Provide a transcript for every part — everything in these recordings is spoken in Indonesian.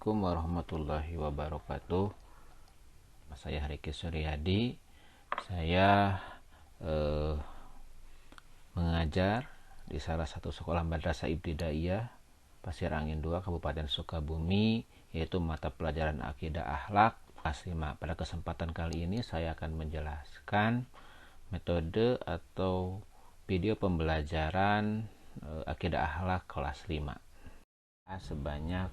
Assalamualaikum warahmatullahi wabarakatuh. Saya Riki Suryadi. Saya mengajar di salah satu sekolah madrasah ibtidaiyah Pasir Angin 2 Kabupaten Sukabumi, yaitu mata pelajaran akidah akhlak kelas 5. Pada kesempatan kali ini saya akan menjelaskan metode atau video pembelajaran akidah akhlak kelas 5 sebanyak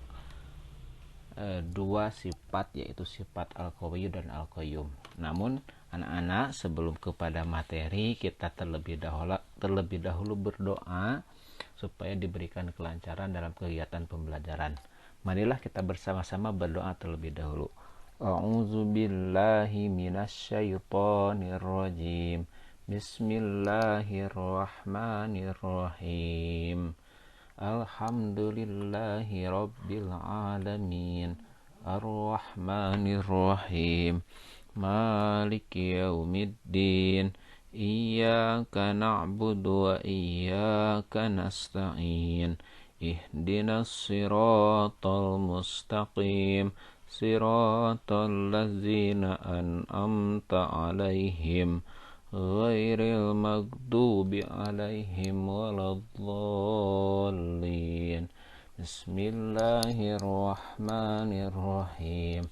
dua sifat, yaitu sifat al-qawiyyu dan al-qayyum. Namun anak-anak, sebelum kepada materi, kita terlebih dahulu berdoa supaya diberikan kelancaran dalam kegiatan pembelajaran. Marilah kita bersama-sama berdoa terlebih dahulu. A'udzubillahi minasyaitonir rajim. Bismillahirrahmanirrahim. Alhamdulillahi rabbil alamin, arrahmanirrahim, maliki yaumiddin, iyyaka na'budu wa iyyaka nasta'in, ihdinas siratal mustaqim, siratal ladzina an'amta 'alaihim ghairil maghdubi 'alaihim waladdallin. Bismillahirrahmanirrahim.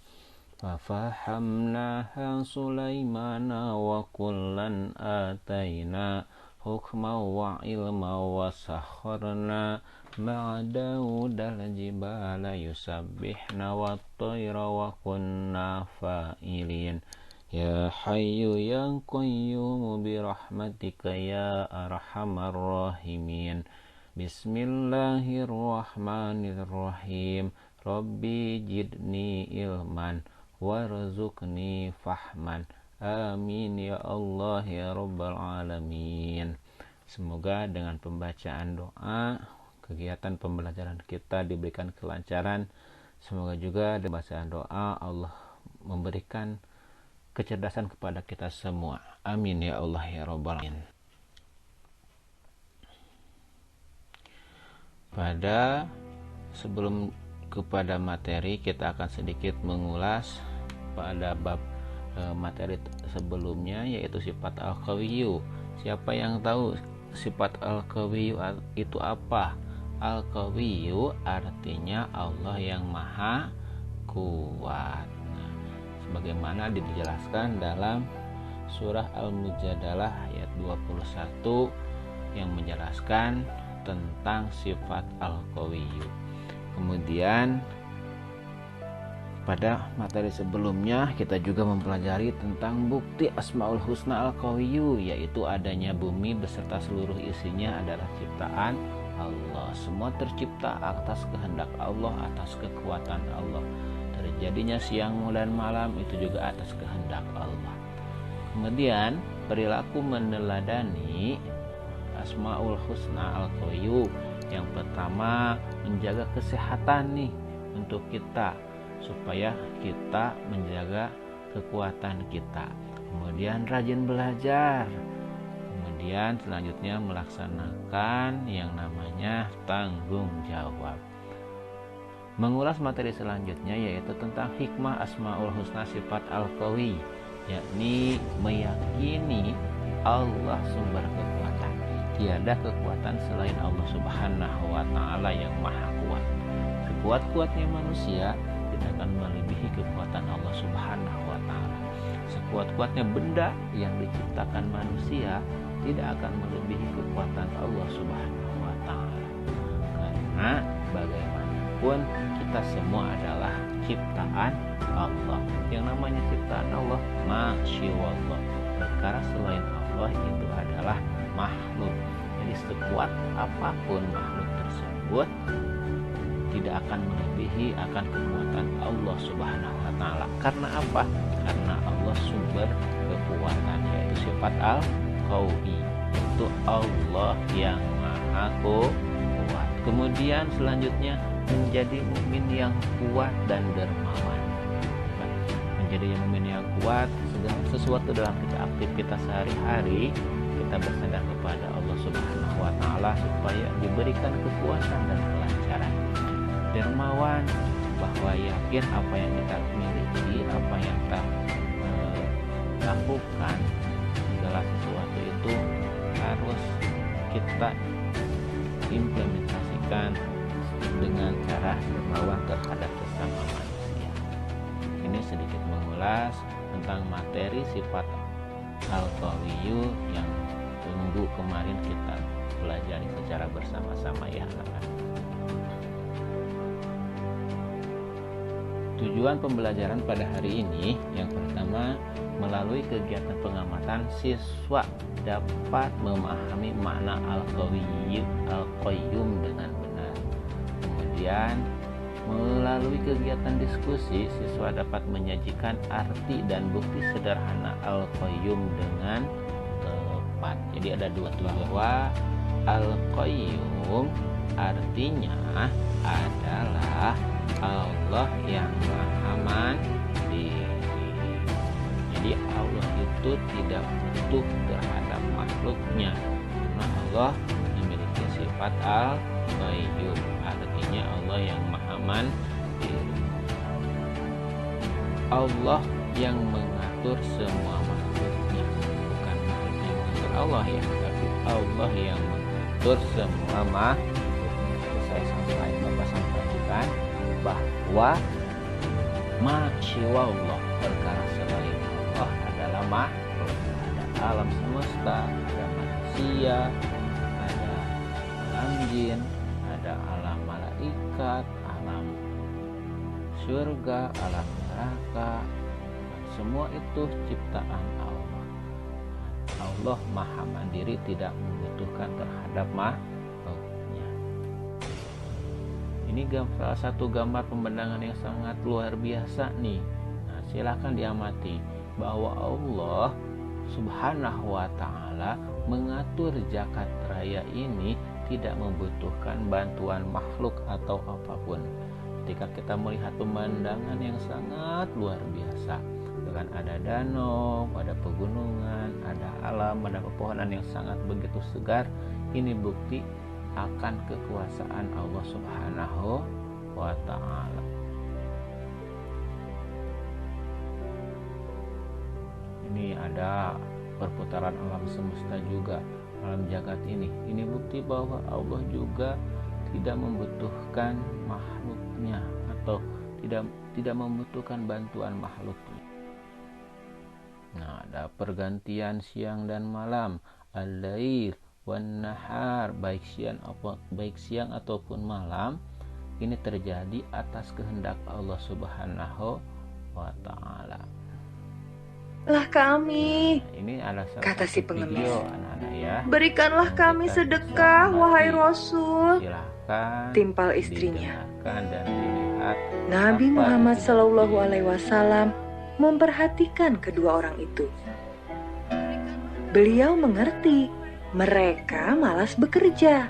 Fafahamnaha Sulaimana wa kullan ataina hukma wa ilma wa sakharna ma'a Dawudal jibala yusabbihna wa tayra wa kunna fa'ilin. Ya Hayyu ya Qayyum birahmatika ya arhamar rahimin. Bismillahirrahmanirrahim. Rabbi jidni ilman warzuqni fahman. Amin ya Allah ya Rabbal alamin. Semoga dengan pembacaan doa kegiatan pembelajaran kita diberikan kelancaran. Semoga juga dengan bacaan doa Allah memberikan kecerdasan kepada kita semua. Amin ya Allah ya Rabbal alamin. Sebelum kepada materi, kita akan sedikit mengulas pada bab materi sebelumnya, yaitu sifat al-qawiyyu. Siapa yang tahu sifat al-qawiyyu itu apa? Al-qawiyyu artinya Allah yang maha kuat. Sebagaimana dijelaskan dalam surah Al-Mujadalah ayat 21 yang menjelaskan tentang sifat al-qawiyyu. Kemudian pada materi sebelumnya kita juga mempelajari tentang bukti Asmaul Husna al-qawiyyu, yaitu adanya bumi beserta seluruh isinya adalah ciptaan Allah. Semua tercipta atas kehendak Allah, atas kekuatan Allah. Terjadinya siang dan malam itu juga atas kehendak Allah. Kemudian perilaku meneladani Asmaul Husna al-qawiyyu. Yang pertama, menjaga kesehatan nih untuk kita, supaya kita menjaga kekuatan kita. Kemudian rajin belajar. Kemudian selanjutnya melaksanakan yang namanya tanggung jawab. Mengulas materi selanjutnya yaitu tentang hikmah Asmaul Husna sifat al-qawi, yakni meyakini Allah sumber kekuatan. Tiada kekuatan selain Allah Subhanahu wa ta'ala yang maha kuat. Sekuat-kuatnya manusia tidak akan melebihi kekuatan Allah Subhanahu wa ta'ala. Sekuat-kuatnya benda yang diciptakan manusia tidak akan melebihi kekuatan Allah Subhanahu wa ta'ala. Karena bagaimanapun kita semua adalah ciptaan Allah. Yang namanya ciptaan Allah, masyiwallah. Perkara selain Allah itu adalah makhluk. Jadi sekuat apapun makhluk tersebut tidak akan melebihi akan kekuatan Allah Subhanahu wa ta'ala. Karena apa? Karena Allah sumber kekuatan, yaitu sifat al-qawi, itu Allah yang maha kuat. Kemudian selanjutnya menjadi mukmin yang kuat dan dermawan. Menjadi mukmin yang kuat, segala sesuatu dalam aktivitas sehari-hari kita bersandar kepada Allah Subhanahu wa ta'ala supaya diberikan kekuatan dan kelancaran. Dermawan bahwa yakin apa yang kita miliki, apa yang kita lakukan, segala sesuatu itu harus kita implementasikan dengan cara dermawan terhadap sesama manusia. Ini sedikit mengulas tentang materi sifat Al-Qawiyyu yang minggu kemarin kita pelajari secara bersama-sama ya anak-anak. Tujuan pembelajaran pada hari ini yang pertama, melalui kegiatan pengamatan siswa dapat memahami makna Al-Qayyum dengan benar. Kemudian melalui kegiatan diskusi, siswa dapat menyajikan arti dan bukti sederhana Al-Qayyum dengan tepat. Jadi ada dua, bahwa Al-Qayyum artinya adalah Allah yang Maha Mandiri. Jadi Allah itu tidak butuh terhadap makhluknya, karena Allah memiliki sifat Al-Qayyum, artinya Allah yang Maha Mandiri. Allah yang mengatur semua makhluknya, bukan makhluk yang mengatur Allah ya, tapi Allah yang mengatur semua makhluk. Saya sampaikan bahwa masyaallah, perkara selain Allah adalah makhluk. Ada alam semesta, ada manusia, ada alam jin, ada alam malaikat, alam surga, alam neraka. Semua itu ciptaan Allah. Allah Maha Mandiri, tidak membutuhkan terhadap makhluknya. Ini salah satu gambar pembendangan yang sangat luar biasa nih. Nah, silakan diamati bahwa Allah Subhanahu wa Ta'ala mengatur zakat raya ini tidak membutuhkan bantuan makhluk atau apapun. Ketika kita melihat pemandangan yang sangat luar biasa, dengan ada danau, ada pegunungan, ada alam, ada pepohonan yang sangat begitu segar, ini bukti akan kekuasaan Allah Subhanahu wa Ta'ala. Ini ada perputaran alam semesta juga, alam jagat ini. Ini bukti bahwa Allah juga tidak membutuhkan makhluknya atau tidak membutuhkan bantuan makhluknya. Nah, ada pergantian siang dan malam, al-lail wan nahar, baik siang ataupun malam, ini terjadi atas kehendak Allah Subhanahu wa Ta'ala. Lah kami, Ini adalah kata si pengemis, anak-anak ya. Berikanlah kami sedekah, wahai Rasul. Silahkan Timpal istrinya. dan dilihat Nabi Muhammad SAW memperhatikan kedua orang itu. Beliau mengerti mereka malas bekerja.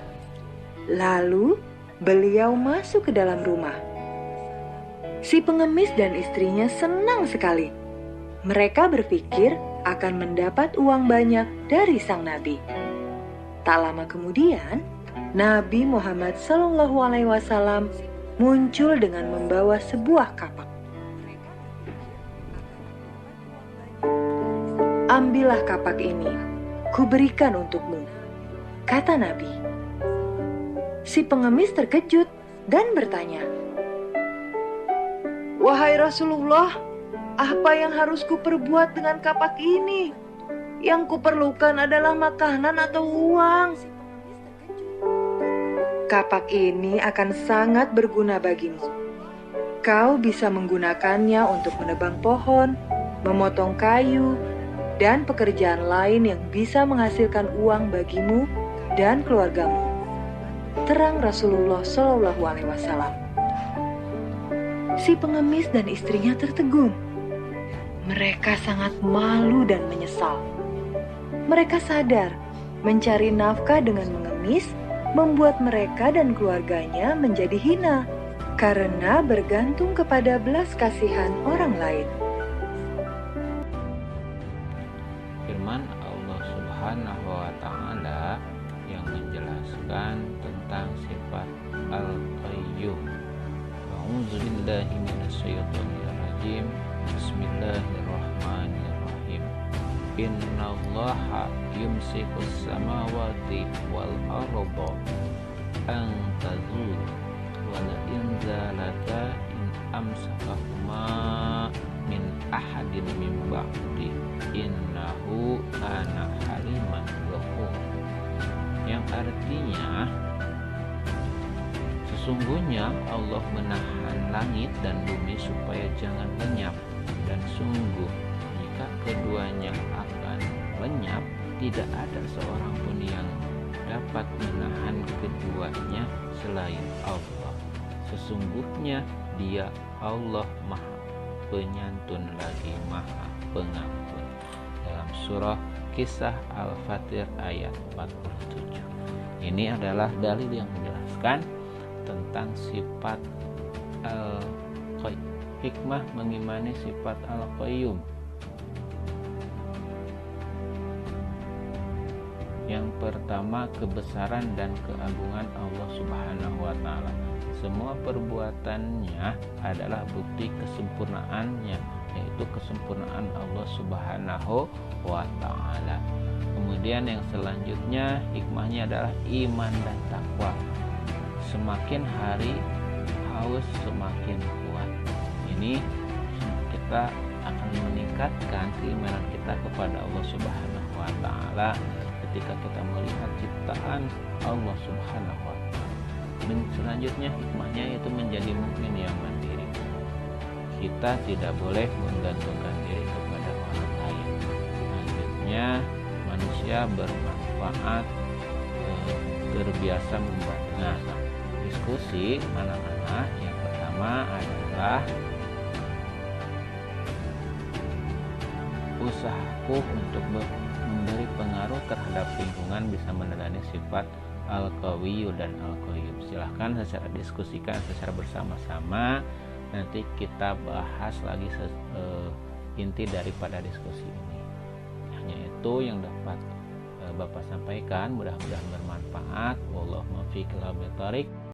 Lalu beliau masuk ke dalam rumah. Si pengemis dan istrinya senang sekali. Mereka berpikir akan mendapat uang banyak dari sang Nabi. Tak lama kemudian, Nabi Muhammad SAW muncul dengan membawa sebuah kapak. Ambillah kapak ini, kuberikan untukmu, kata Nabi. Si pengemis terkejut dan bertanya, wahai Rasulullah, apa yang harus kuperbuat dengan kapak ini? Yang kuperlukan adalah makanan atau uang. Kapak ini akan sangat berguna bagimu. Kau bisa menggunakannya untuk menebang pohon, memotong kayu, dan pekerjaan lain yang bisa menghasilkan uang bagimu dan keluargamu. Terang Rasulullah SAW. Si pengemis dan istrinya tertegun. Mereka sangat malu dan menyesal. Mereka sadar mencari nafkah dengan mengemis membuat mereka dan keluarganya menjadi hina karena bergantung kepada belas kasihan orang lain. Firman Allah Subhanahu wa Ta'ala yang menjelaskan tentang sifat Al-Qayyum, bahwa A'udzubillahi minasyaitonirrajim. Bismillahirrahmanirrahim. Innallaha yumsikus samawati wal arda an tazul wa la in zalata in amsakahuma min ahadin min ba'di innahu kana haliman ghafur. Yang artinya, sesungguhnya Allah menahan langit dan bumi supaya jangan lenyap, dan sungguh jika keduanya akan lenyap, tidak ada seorang pun yang dapat menahan keduanya selain Allah. Sesungguhnya Dia Allah Maha Penyantun lagi Maha Pengampun. Dalam surah Kisah Al-Fatir ayat 47. Ini adalah dalil yang menjelaskan tentang sifat hikmah mengimani sifat Al-Qayyum. Yang pertama, kebesaran dan keagungan Allah Subhanahu wa Ta'ala. Semua perbuatannya adalah bukti kesempurnaannya, yaitu kesempurnaan Allah Subhanahu wa Ta'ala. Kemudian yang selanjutnya, hikmahnya adalah iman dan takwa. Semakin hari haus semakin kuat. Ini kita akan meningkatkan keimanan kita kepada Allah Subhanahu wa Ta'ala ketika kita melihat ciptaan Allah Subhanahu wa Ta'ala. Dan selanjutnya hikmahnya yaitu menjadi mukmin yang mandiri. Kita tidak boleh menggantungkan diri kepada orang lain. Selanjutnya, manusia bermanfaat, terbiasa membantu. Nah, diskusi anak-anak yang pertama adalah usahaku untuk memberi pengaruh terhadap lingkungan bisa meneladani sifat Al-Qawiyyu dan Al-Qayyum. Silahkan secara diskusikan secara bersama-sama. Nanti kita bahas lagi inti daripada diskusi ini. Hanya itu yang dapat Bapak sampaikan. Mudah-mudahan bermanfaat. Wallahu muwaffiq ila aqwamit thoriq.